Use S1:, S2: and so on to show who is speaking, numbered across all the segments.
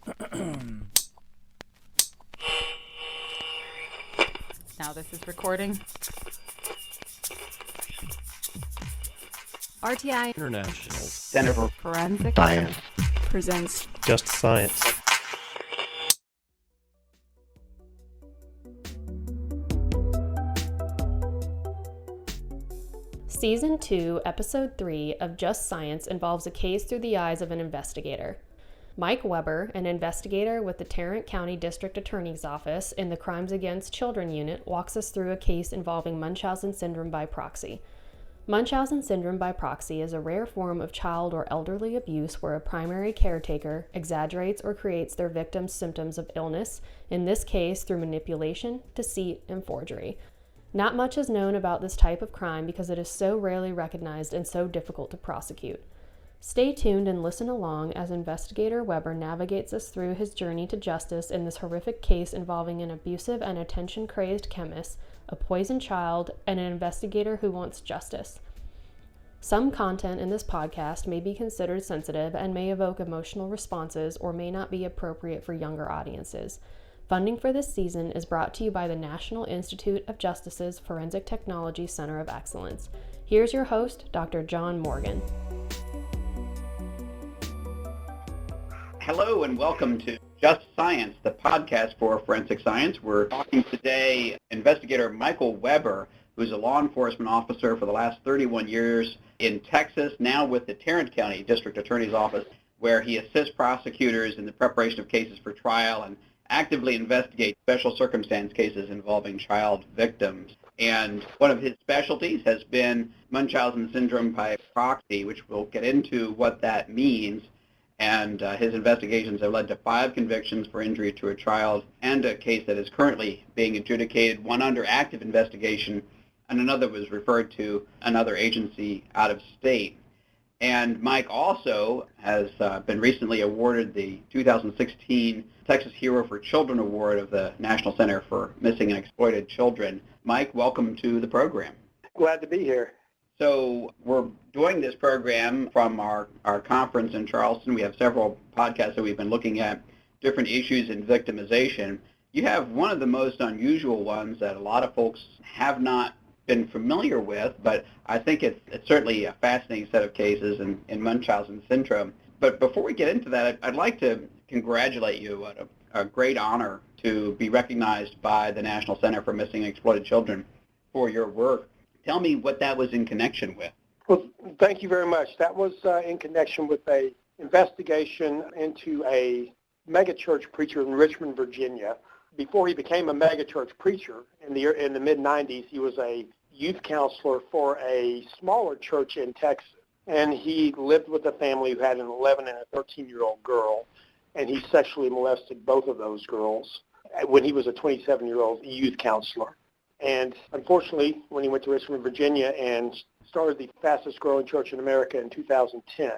S1: Now this is recording. RTI
S2: International
S3: Center for
S1: Forensic
S3: Science
S1: presents
S2: Just Science.
S4: Season 2, Episode 3 of Just Science involves a case through the eyes of an investigator. Mike Weber, an investigator with the Tarrant County District Attorney's Office in the Crimes Against Children Unit, walks us through a case involving Munchausen Syndrome by proxy. Munchausen Syndrome by proxy is a rare form of child or elderly abuse where a primary caretaker exaggerates or creates their victim's symptoms of illness, in this case through manipulation, deceit, and forgery. Not much is known about this type of crime because it is so rarely recognized and so difficult to prosecute. Stay tuned and listen along as Investigator Weber navigates us through his journey to justice in this horrific case involving an abusive and attention-crazed chemist, a poisoned child, and an investigator who wants justice. Some content in this podcast may be considered sensitive and may evoke emotional responses or may not be appropriate for younger audiences. Funding for this season is brought to you by the National Institute of Justice's Forensic Technology Center of Excellence. Here's your host, Dr. John Morgan.
S3: Hello and welcome to Just Science, the podcast for forensic science. We're talking today investigator Michael Weber, who's a law enforcement officer for the last 31 years in Texas, now with the Tarrant County District Attorney's Office, where he assists prosecutors in the preparation of cases for trial and actively investigates special circumstance cases involving child victims. And one of his specialties has been Munchausen Syndrome by proxy, which we'll get into what that means. And his investigations have led to 5 convictions for injury to a child and a case that is currently being adjudicated, one under active investigation, and another was referred to another agency out of state. And Mike also has been recently awarded the 2016 Texas Hero for Children Award of the National Center for Missing and Exploited Children. Mike, welcome to the program.
S5: Glad to be here.
S3: So we're doing this program from our conference in Charleston. We have several podcasts that we've been looking at different issues in victimization. You have one of the most unusual ones that a lot of folks have not been familiar with, but I think it's certainly a fascinating set of cases in Munchausen Syndrome. But before we get into that, I'd like to congratulate you on a great honor to be recognized by the National Center for Missing and Exploited Children for your work. Tell me what that was in connection with.
S5: Well, thank you very much. That was in connection with a investigation into a megachurch preacher in Richmond, Virginia. Before he became a megachurch preacher in the mid-'90s, he was a youth counselor for a smaller church in Texas. And he lived with a family who had an 11 and a 13-year-old girl, and he sexually molested both of those girls when he was a 27-year-old youth counselor. And unfortunately, when he went to Richmond, Virginia and started the fastest growing church in America in 2010,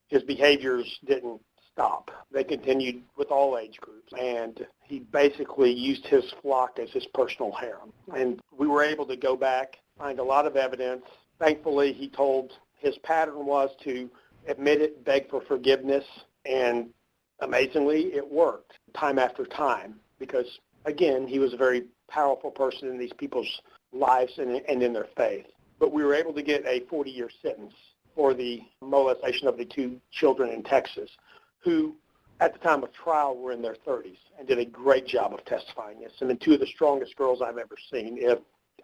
S5: his behaviors didn't stop. They continued with all age groups. And he basically used his flock as his personal harem. And we were able to go back, find a lot of evidence. Thankfully, he told his pattern was to admit it, beg for forgiveness, and amazingly, it worked time after time because, again, he was a very powerful person in these people's lives and in their faith. But we were able to get a 40-year sentence for the molestation of the 2 children in Texas who, at the time of trial, were in their 30s and did a great job of testifying. Yes, I mean, 2 of the strongest girls I've ever seen.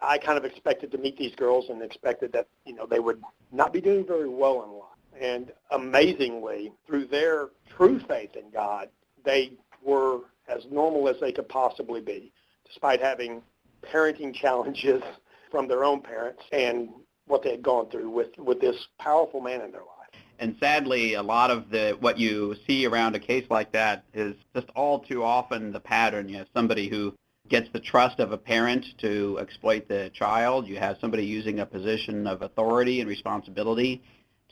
S5: I kind of expected to meet these girls and expected that, they would not be doing very well in life. And amazingly, through their true faith in God, they were as normal as they could possibly be, despite having parenting challenges from their own parents and what they had gone through with this powerful man in their life.
S3: And sadly, a lot of what you see around a case like that is just all too often the pattern. You have somebody who gets the trust of a parent to exploit the child. You have somebody using a position of authority and responsibility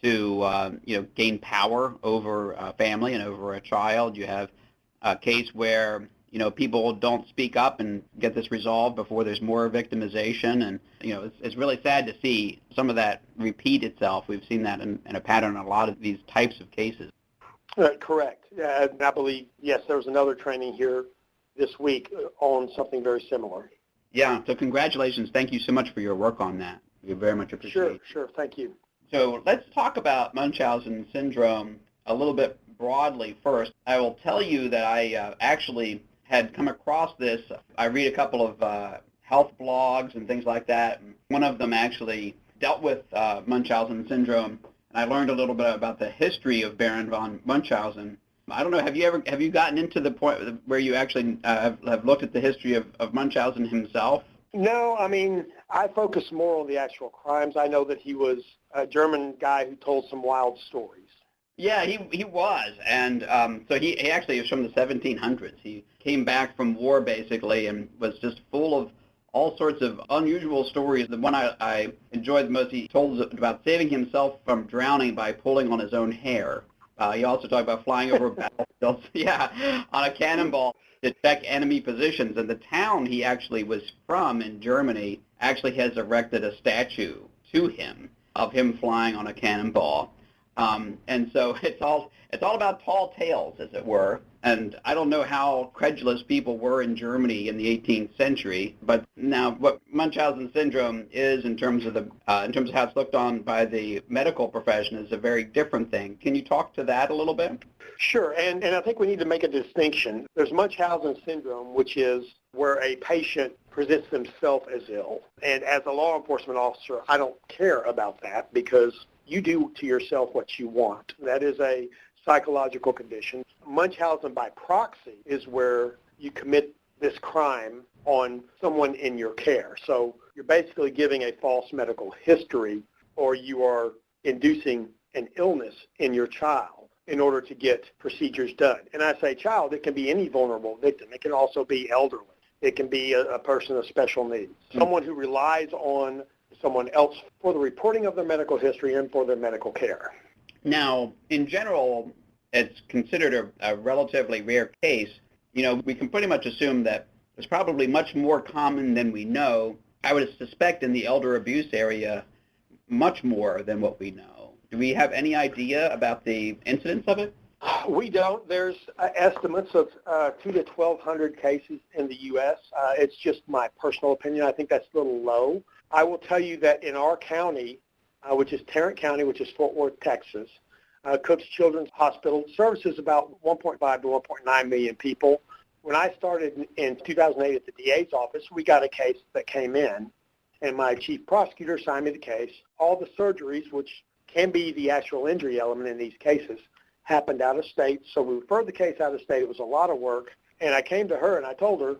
S3: to gain power over a family and over a child. You have a case where people don't speak up and get this resolved before there's more victimization. And, it's really sad to see some of that repeat itself. We've seen that in a pattern in a lot of these types of cases.
S5: Correct. And I believe, yes, there was another training here this week on something very similar.
S3: Yeah, so congratulations. Thank you so much for your work on that. We very much appreciate it.
S5: Sure. Thank you.
S3: So let's talk about Munchausen syndrome a little bit broadly first. I will tell you that I actually had come across this. I read a couple of health blogs and things like that. One of them actually dealt with Munchausen syndrome, and I learned a little bit about the history of Baron von Munchausen. I don't know, have you gotten into the point where you actually have looked at the history of Munchausen himself?
S5: No, I mean, I focus more on the actual crimes. I know that he was a German guy who told some wild stories.
S3: Yeah, he was, and so he actually was from the 1700s. He came back from war basically and was just full of all sorts of unusual stories. The one I enjoyed the most, he told about saving himself from drowning by pulling on his own hair. He also talked about flying over battlefields, on a cannonball to check enemy positions. And the town he actually was from in Germany actually has erected a statue to him of him flying on a cannonball. And so it's all about tall tales, as it were. And I don't know how credulous people were in Germany in the 18th century, but now what Munchausen syndrome is in terms of how it's looked on by the medical profession is a very different thing. Can you talk to that a little bit?
S5: Sure, and I think we need to make a distinction. There's Munchausen syndrome, which is where a patient presents themselves as ill. And as a law enforcement officer, I don't care about that because you do to yourself what you want. That is a psychological condition. Munchausen by proxy is where you commit this crime on someone in your care. So you're basically giving a false medical history, or you are inducing an illness in your child in order to get procedures done. And I say child, it can be any vulnerable victim. It can also be elderly. It can be a person of special needs, someone who relies on someone else for the reporting of their medical history and for their medical care.
S3: Now, in general, it's considered a relatively rare case. You know, we can pretty much assume that it's probably much more common than we know. I would suspect in the elder abuse area, much more than what we know. Do we have any idea about the incidence of it?
S5: We don't. There's estimates of 200 to 1,200 cases in the U.S. It's just my personal opinion. I think that's a little low. I will tell you that in our county, which is Tarrant County, which is Fort Worth, Texas, Cook's Children's Hospital services about 1.5 to 1.9 million people. When I started in 2008 at the DA's office, we got a case that came in, and my chief prosecutor assigned me the case. All the surgeries, which can be the actual injury element in these cases, happened out of state. So we referred the case out of state. It was a lot of work. And I came to her and I told her,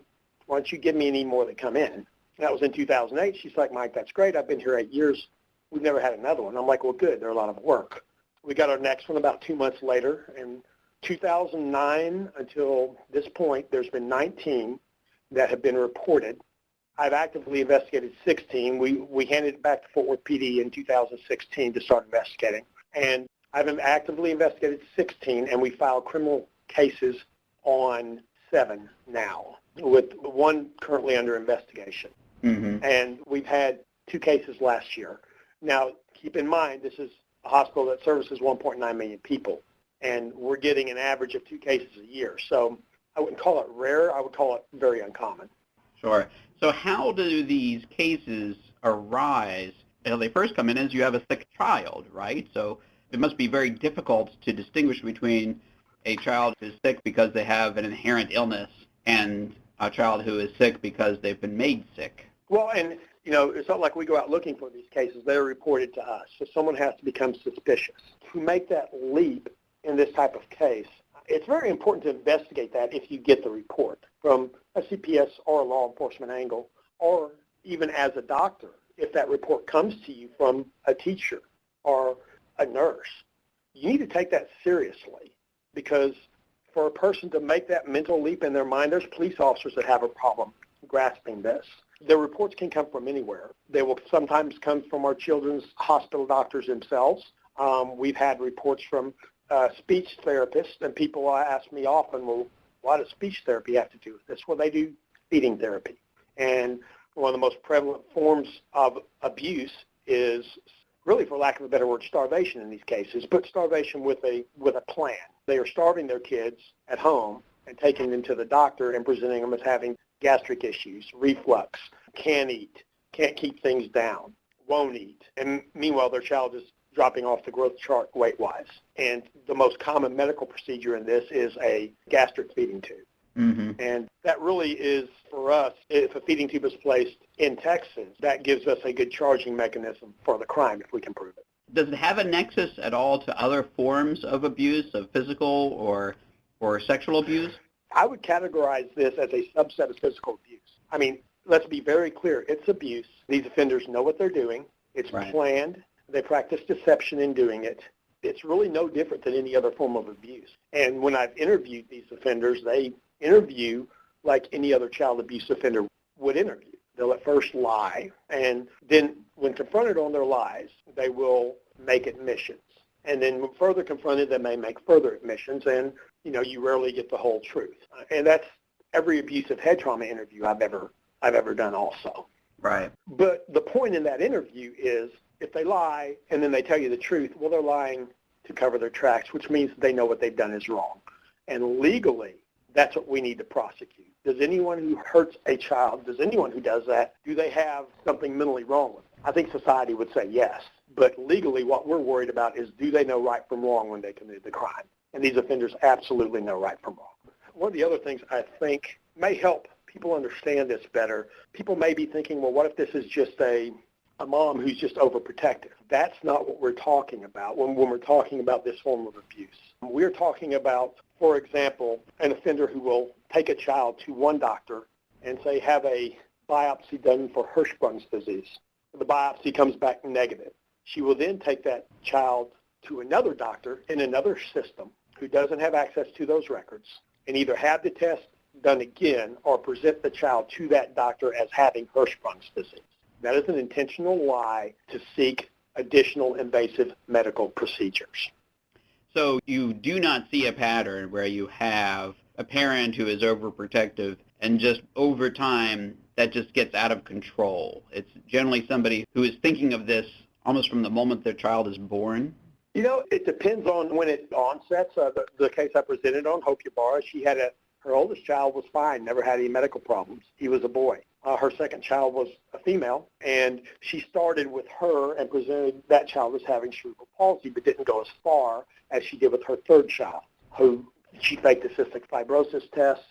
S5: why don't you give me any more that come in? That was in 2008. She's like, Mike, that's great. I've been here 8 years. We've never had another one. I'm like, well, good. They're a lot of work. We got our next one about 2 months later. In 2009 until this point, there's been 19 that have been reported. I've actively investigated 16. We handed it back to Fort Worth PD in 2016 to start investigating. And I've actively investigated 16, and we filed criminal cases on 7 now, with one currently under investigation. Mm-hmm. And we've had 2 cases last year. Now, keep in mind, this is a hospital that services 1.9 million people, and we're getting an average of 2 cases a year. So I wouldn't call it rare. I would call it very uncommon.
S3: Sure. So how do these cases arise? When they first come in is you have a sick child, right? So it must be very difficult to distinguish between a child who is sick because they have an inherent illness and a child who is sick because they've been made sick.
S5: Well, and, you know, it's not like we go out looking for these cases. They're reported to us. So someone has to become suspicious. To make that leap in this type of case, it's very important to investigate that if you get the report from a CPS or a law enforcement angle, or even as a doctor, if that report comes to you from a teacher or a nurse. You need to take that seriously, because for a person to make that mental leap in their mind, there's police officers that have a problem grasping this. The reports can come from anywhere. They will sometimes come from our children's hospital doctors themselves. We've had reports from speech therapists, and people ask me often, well, why does speech therapy have to do with this? Well, they do feeding therapy. And one of the most prevalent forms of abuse is really, for lack of a better word, starvation in these cases, but starvation with a plan. They are starving their kids at home and taking them to the doctor and presenting them as having gastric issues, reflux, can't eat, can't keep things down, won't eat. And meanwhile, their child is dropping off the growth chart weight-wise. And the most common medical procedure in this is a gastric feeding tube.
S3: Mm-hmm.
S5: And that really is, for us, if a feeding tube is placed in Texas, that gives us a good charging mechanism for the crime if we can prove it.
S3: Does it have a nexus at all to other forms of abuse, of physical or sexual abuse?
S5: I would categorize this as a subset of physical abuse. I mean, let's be very clear. It's abuse. These offenders know what they're doing. It's
S3: Right.
S5: planned. They practice deception in doing it. It's really no different than any other form of abuse. And when I've interviewed these offenders, they interview like any other child abuse offender would interview. They'll at first lie, and then when confronted on their lies, they will make admissions. And then when further confronted, they may make further admissions, and you rarely get the whole truth. And that's every abusive head trauma interview I've ever done also.
S3: Right.
S5: But the point in that interview is if they lie and then they tell you the truth, well, they're lying to cover their tracks, which means they know what they've done is wrong. And legally, that's what we need to prosecute. Does anyone who hurts a child, does anyone who does that, do they have something mentally wrong with them? I think society would say yes. But legally, what we're worried about is do they know right from wrong when they committed the crime? And these offenders absolutely know right from wrong. One of the other things I think may help people understand this better, people may be thinking, well, what if this is just a mom who's just overprotective? That's not what we're talking about when we're talking about this form of abuse. We're talking about, for example, an offender who will take a child to one doctor and say, have a biopsy done for Hirschsprung's disease. The biopsy comes back negative. She will then take that child to another doctor in another system who doesn't have access to those records and either have the test done again or present the child to that doctor as having Hirschsprung's disease. That is an intentional lie to seek additional invasive medical procedures.
S3: So you do not see a pattern where you have a parent who is overprotective and just over time that just gets out of control. It's generally somebody who is thinking of this almost from the moment their child is born.
S5: It depends on when it onsets. The case I presented on, Hope Ybarra, she had her oldest child was fine, never had any medical problems. He was a boy. Her second child was a female, and she started with her and presented that child as having cerebral palsy, but didn't go as far as she did with her third child, who she faked a cystic fibrosis test.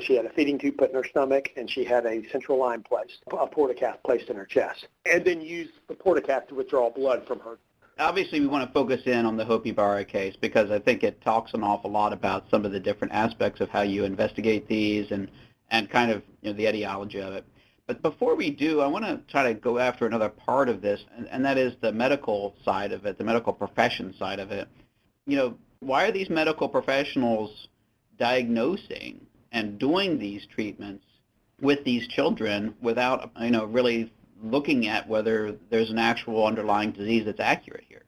S5: She had a feeding tube put in her stomach, and she had a central line placed, a portacath placed in her chest, and then used the portacath to withdraw blood from her.
S3: Obviously, we want to focus in on the Hope Ybarra case because I think it talks an awful lot about some of the different aspects of how you investigate these and kind of the etiology of it. But before we do, I want to try to go after another part of this, and that is the medical side of it, the medical profession side of it. Why are these medical professionals diagnosing and doing these treatments with these children without, really looking at whether there's an actual underlying disease that's accurate here?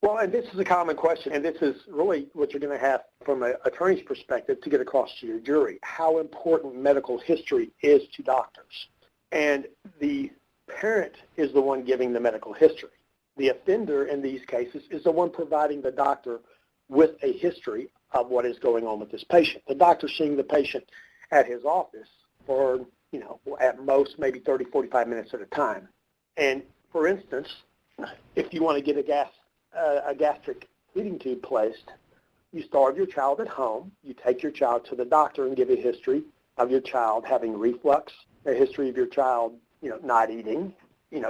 S5: Well, and this is a common question, and this is really what you're going to have from an attorney's perspective to get across to your jury, how important medical history is to doctors. And the parent is the one giving the medical history. The offender in these cases is the one providing the doctor with a history of what is going on with this patient. The doctor seeing the patient at his office for, at most maybe 30, 45 minutes at a time. And for instance, if you want to get a gastric feeding tube placed, you starve your child at home, you take your child to the doctor and give a history of your child having reflux, a history of your child, not eating,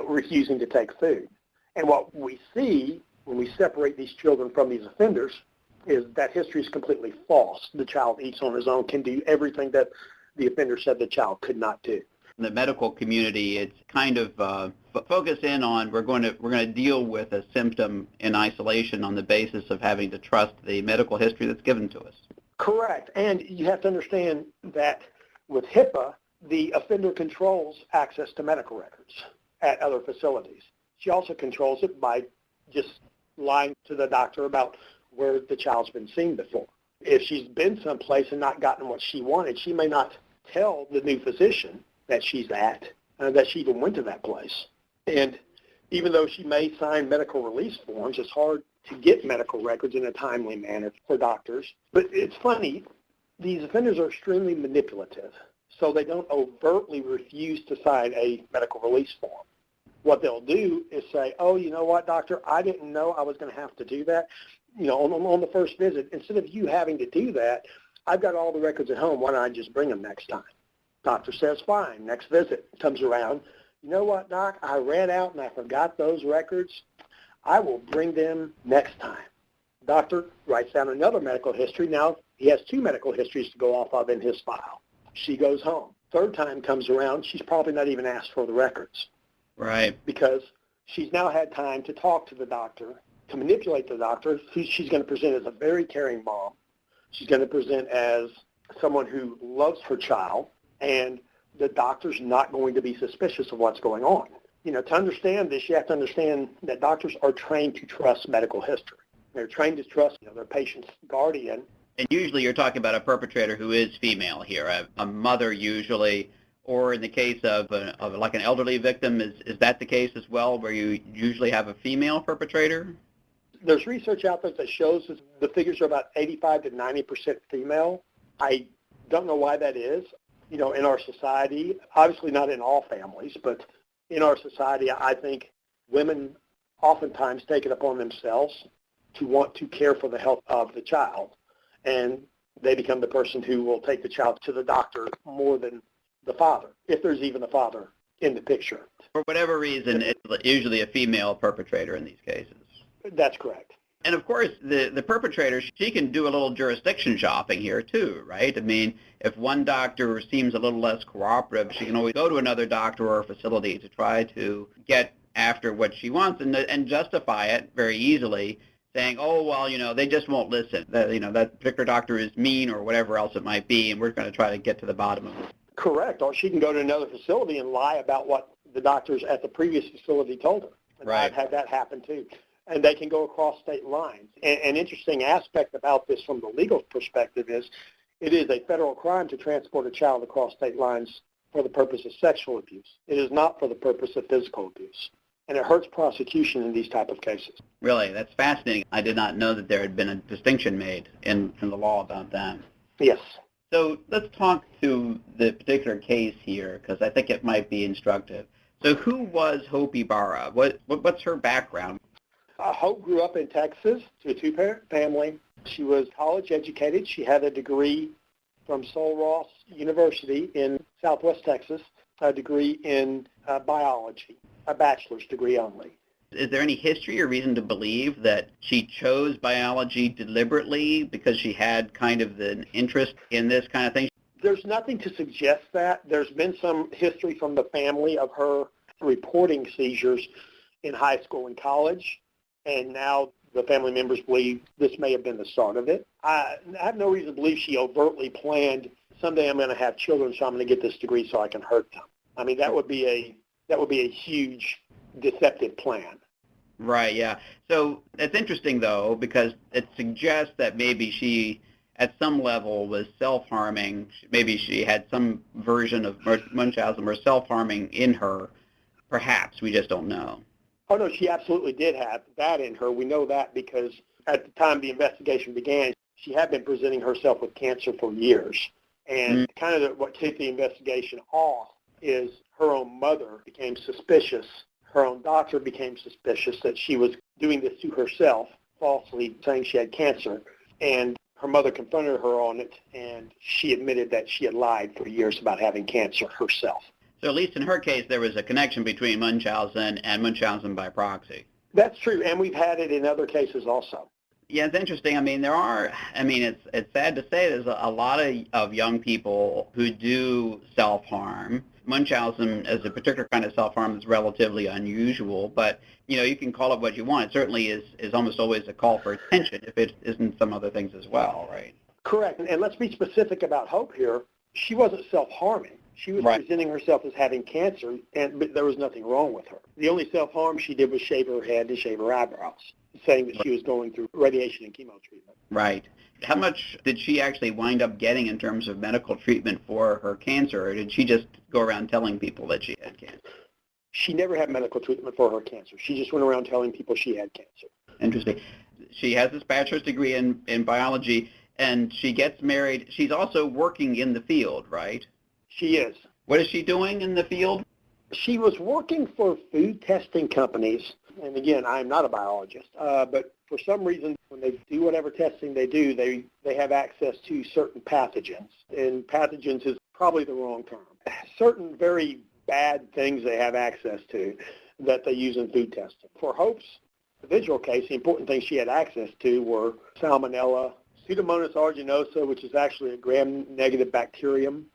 S5: refusing to take food. And what we see when we separate these children from these offenders is that history is completely false. The child eats on his own, can do everything that the offender said the child could not do.
S3: In the medical community, it's kind of focus in on we're going to deal with a symptom in isolation on the basis of having to trust the medical history that's given to us.
S5: Correct. And you have to understand that with HIPAA, the offender controls access to medical records at other facilities. She also controls it by just lying to the doctor about where the child's been seen before. If she's been someplace and not gotten what she wanted, she may not tell the new physician that she's at, that she even went to that place. And Even though she may sign medical release forms, it's hard to get medical records in a timely manner for doctors. But it's funny, these offenders are extremely manipulative, so they don't overtly refuse to sign a medical release form. What they'll do is say, oh, you know what, doctor, I didn't know I was going to have to do that. On the first visit, instead of you having to do that, I've got all the records at home. Why don't I just bring them next time? Doctor says, fine. Next visit comes around. You know what, doc, I ran out and I forgot those records. I will bring them next time. Doctor writes down another medical history. Now he has 2 medical histories to go off of in his file. She goes home. Third time comes around, she's probably not even asked for the records.
S3: Right.
S5: Because she's now had time to talk to the doctor, to manipulate the doctor, who she's going to present as a very caring mom. She's going to present as someone who loves her child, and the doctor's not going to be suspicious of what's going on. To understand this, you have to understand that doctors are trained to trust medical history. They're trained to trust their patient's guardian.
S3: And usually you're talking about a perpetrator who is female here, a mother usually, or in the case of like an elderly victim, is that the case as well, where you usually have a female perpetrator?
S5: There's research out there that shows that the figures are about 85 to 90% female. I don't know why that is. In our society, obviously not in all families, but in our society, I think women oftentimes take it upon themselves to want to care for the health of the child, and they become the person who will take the child to the doctor more than the father, if there's even a father in the picture.
S3: For whatever reason, it's usually a female perpetrator in these cases.
S5: That's correct.
S3: And of course, the perpetrator, she can do a little jurisdiction shopping here too, right? I mean, if one doctor seems a little less cooperative, she can always go to another doctor or facility to try to get after what she wants and justify it very easily, saying, oh, well, they just won't listen. That particular doctor is mean or whatever else it might be, and we're going to try to get to the bottom of it.
S5: Correct. Or she can go to another facility and lie about what the doctors at the previous facility told her. And
S3: Right.
S5: I've had that happen too. And they can go across state lines. An interesting aspect about this from the legal perspective is it is a federal crime to transport a child across state lines for the purpose of sexual abuse. It is not for the purpose of physical abuse. And it hurts prosecution in these type of cases.
S3: Really, that's fascinating. I did not know that there had been a distinction made in the law about that.
S5: Yes.
S3: So let's talk to the particular case here, because I think it might be instructive. So who was Hope Ibarra? What's her background?
S5: Hope grew up in Texas to a 2-parent family. She was college educated. She had a degree from Sul Ross University in Southwest Texas, a degree in biology, a bachelor's degree only.
S3: Is there any history or reason to believe that she chose biology deliberately because she had kind of an interest in this kind of thing?
S5: There's nothing to suggest that. There's been some history from the family of her reporting seizures in high school and college, and now the family members believe this may have been the start of it. I have no reason to believe she overtly planned, someday I'm going to have children, so I'm going to get this degree so I can hurt them. I mean, that would be a huge deceptive plan.
S3: Right, yeah. So it's interesting, though, because it suggests that maybe she, at some level, was self-harming. Maybe she had some version of Munchausen or self-harming in her. Perhaps. We just don't know.
S5: Oh, no, she absolutely did have that in her. We know that because at the time the investigation began, she had been presenting herself with cancer for years. And kind of what kicked the investigation off is her own mother became suspicious. Her own doctor became suspicious that she was doing this to herself, falsely saying she had cancer. And her mother confronted her on it, and she admitted that she had lied for years about having cancer herself.
S3: So at least in her case, there was a connection between Munchausen and Munchausen by proxy.
S5: That's true, and we've had it in other cases also.
S3: Yeah, it's interesting. I mean, it's sad to say there's a lot of young people who do self-harm. Munchausen, as a particular kind of self-harm, is relatively unusual, but, you can call it what you want. It certainly is almost always a call for attention if it isn't some other things as well, right?
S5: Correct, and let's be specific about Hope here. She wasn't self-harming. She was presenting herself as having cancer, but there was nothing wrong with her. The only self-harm she did was shave her head and shave her eyebrows, saying that she was going through radiation and chemo treatment.
S3: Right. How much did she actually wind up getting in terms of medical treatment for her cancer, or did she just go around telling people that she had cancer?
S5: she never had medical treatment for her cancer. She just went around telling people she had cancer.
S3: Interesting. She has this bachelor's degree in biology, and she gets married. She's also working in the field, right?
S5: She is.
S3: What is she doing in the field?
S5: She was working for food testing companies. And again, I'm not a biologist, but for some reason, when they do whatever testing they do, they have access to certain pathogens. And pathogens is probably the wrong term. Certain very bad things they have access to that they use in food testing. For Hope's individual case, the important things she had access to were Salmonella, Pseudomonas aeruginosa, which is actually a gram-negative bacterium,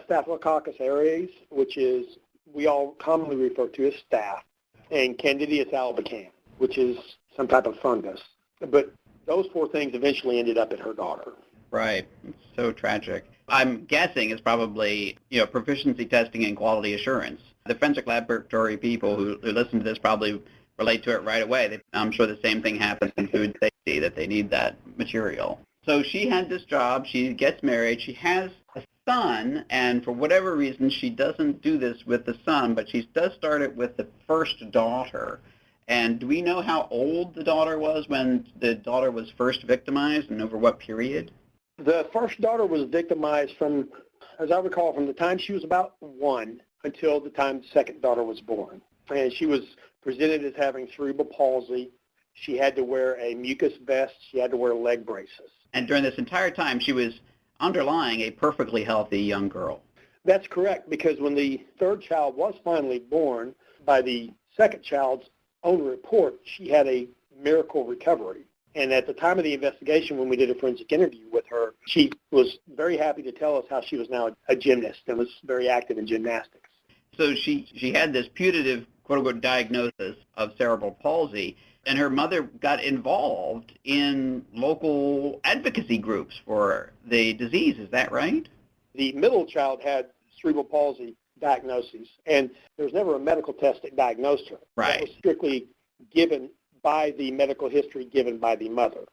S5: Staphylococcus aureus, which is we all commonly refer to as staph, and Candida albicans, which is some type of fungus. But those four things eventually ended up at her daughter.
S3: Right. It's so tragic. I'm guessing it's probably, proficiency testing and quality assurance. The forensic laboratory people who listen to this probably relate to it right away. I'm sure the same thing happens in food safety, that they need that material. So she had this job. She gets married. She has a son, and for whatever reason, she doesn't do this with the son, but she does start it with the first daughter. And do we know how old the daughter was when the daughter was first victimized, and over what period?
S5: The first daughter was victimized from, as I recall, from the time she was about 1 until the time the second daughter was born. And she was presented as having cerebral palsy. She had to wear a mucus vest. She had to wear leg braces.
S3: And during this entire time, she was underlying a perfectly healthy young girl.
S5: That's correct, because when the third child was finally born, by the second child's own report, she had a miracle recovery. And at the time of the investigation, when we did a forensic interview with her, she was very happy to tell us how she was now a gymnast and was very active in gymnastics.
S3: So she had this putative, quote-unquote, diagnosis of cerebral palsy, and her mother got involved in local advocacy groups for the disease. Is that right?
S5: The middle child had cerebral palsy diagnosis, and there was never a medical test that diagnosed her.
S3: Right.
S5: That was strictly given by the medical history given by the mother.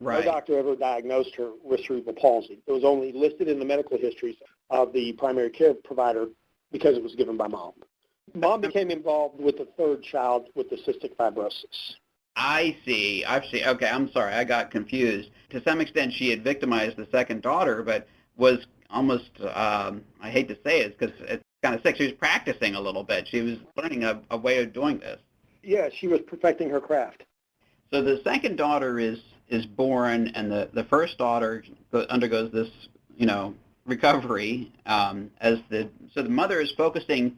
S3: Right.
S5: No doctor ever diagnosed her with cerebral palsy. It was only listed in the medical histories of the primary care provider because it was given by mom. Mom became involved with the third child with the cystic fibrosis.
S3: I see. Okay, I'm sorry. I got confused. To some extent, she had victimized the second daughter, but was almost, I hate to say it because it's kind of sick, she was practicing a little bit. She was learning a way of doing this.
S5: Yeah, she was perfecting her craft.
S3: So the second daughter is born, and the first daughter undergoes this, recovery. So the mother is focusing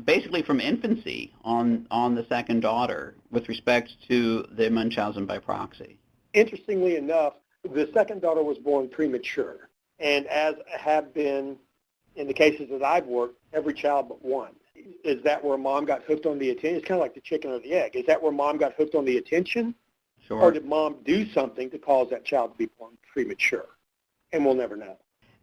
S3: basically from infancy on the second daughter with respect to the Munchausen by proxy.
S5: Interestingly enough, the second daughter was born premature, and as have been in the cases that I've worked, every child but one. Is that where mom got hooked on the attention? It's kind of like the chicken or the egg. Is that where mom got hooked on the attention?
S3: Sure.
S5: Or did mom do something to cause that child to be born premature? And we'll never know.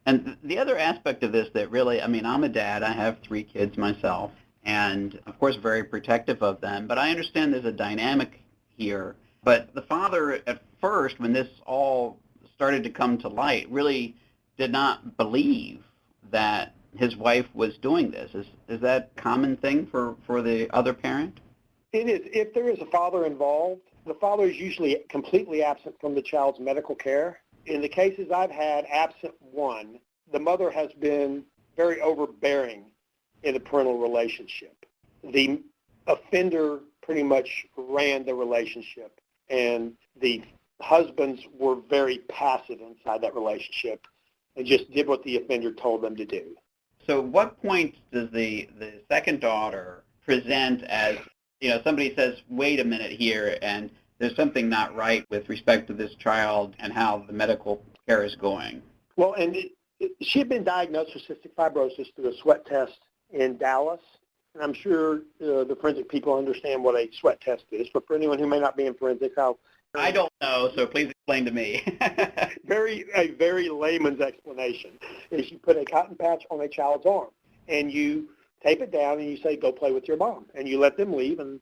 S3: And the other aspect of this that really, I'm a dad. I have 3 kids myself, and of course very protective of them. But I understand there's a dynamic here. But the father, at first, when this all started to come to light, really did not believe that his wife was doing this. Is that a common thing for the other parent?
S5: It is. If there is a father involved, the father is usually completely absent from the child's medical care. In the cases I've had, absent one, the mother has been very overbearing in the parental relationship. The offender pretty much ran the relationship, and the husbands were very passive inside that relationship and just did what the offender told them to do.
S3: So what point does the second daughter present as, somebody says, wait a minute here, and there's something not right with respect to this child and how the medical care is going? Well,
S5: and she had been diagnosed with cystic fibrosis through a sweat test in Dallas. And I'm sure the forensic people understand what a sweat test is. But for anyone who may not be in forensics,
S3: I don't know, so please explain to me.
S5: a very layman's explanation is you put a cotton patch on a child's arm, and you tape it down, and you say, go play with your mom. And you let them leave, and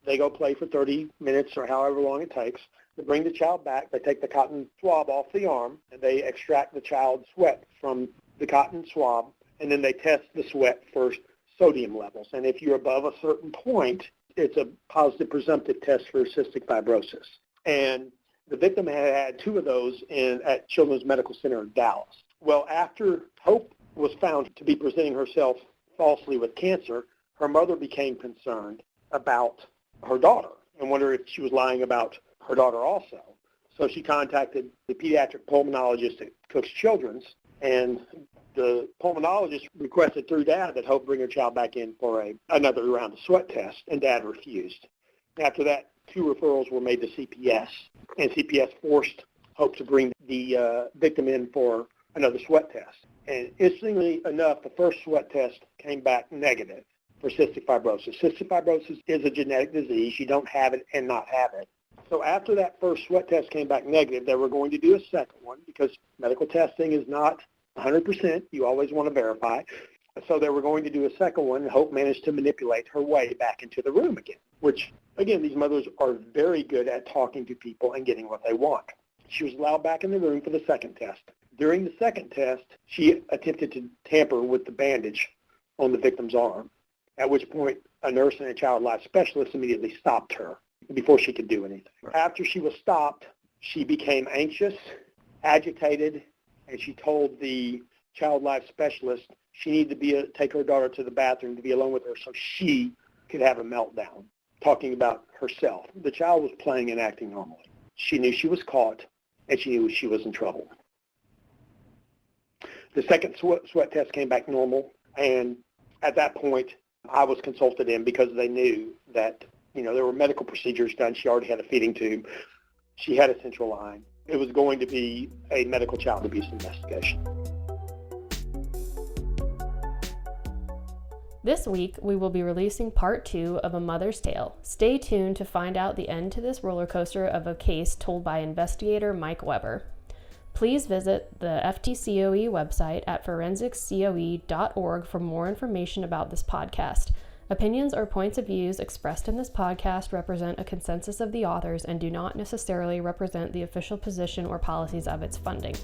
S5: they go play for 30 minutes or however long it takes. They bring the child back. They take the cotton swab off the arm, and they extract the child's sweat from the cotton swab, and then they test the sweat for sodium levels. And if you're above a certain point, it's a positive presumptive test for cystic fibrosis. And the victim had 2 of those at Children's Medical Center in Dallas. Well, after Hope was found to be presenting herself falsely with cancer, her mother became concerned about her daughter and wondered if she was lying about her daughter also. So she contacted the pediatric pulmonologist at Cook's Children's, and the pulmonologist requested through Dad that Hope bring her child back in for another round of sweat test, and Dad refused. After that, 2 referrals were made to CPS, and CPS forced Hope to bring the victim in for another sweat test. And interestingly enough, the first sweat test came back negative for cystic fibrosis. Cystic fibrosis is a genetic disease. You don't have it and not have it. So after that first sweat test came back negative, they were going to do a second one because medical testing is not 100%. You always want to verify. So they were going to do a second one, and Hope managed to manipulate her way back into the room again, which, again, these mothers are very good at talking to people and getting what they want. She was allowed back in the room for the second test. During the second test, she attempted to tamper with the bandage on the victim's arm, at which point a nurse and a child life specialist immediately stopped her before she could do anything. After she was stopped, she became anxious, agitated, and she told the child life specialist she needed to take her daughter to the bathroom to be alone with her so she could have a meltdown, talking about herself. The child was playing and acting normally. She knew she was caught, and she knew she was in trouble. The second sweat test came back normal, and at that point, I was consulted in because they knew that, there were medical procedures done. She already had a feeding tube. She had a central line. It was going to be a medical child abuse investigation.
S4: This week, we will be releasing part 2 of A Mother's Tale. Stay tuned to find out the end to this roller coaster of a case told by investigator Mike Weber. Please visit the FTCOE website at forensicscoe.org for more information about this podcast. Opinions or points of views expressed in this podcast represent a consensus of the authors and do not necessarily represent the official position or policies of its funding.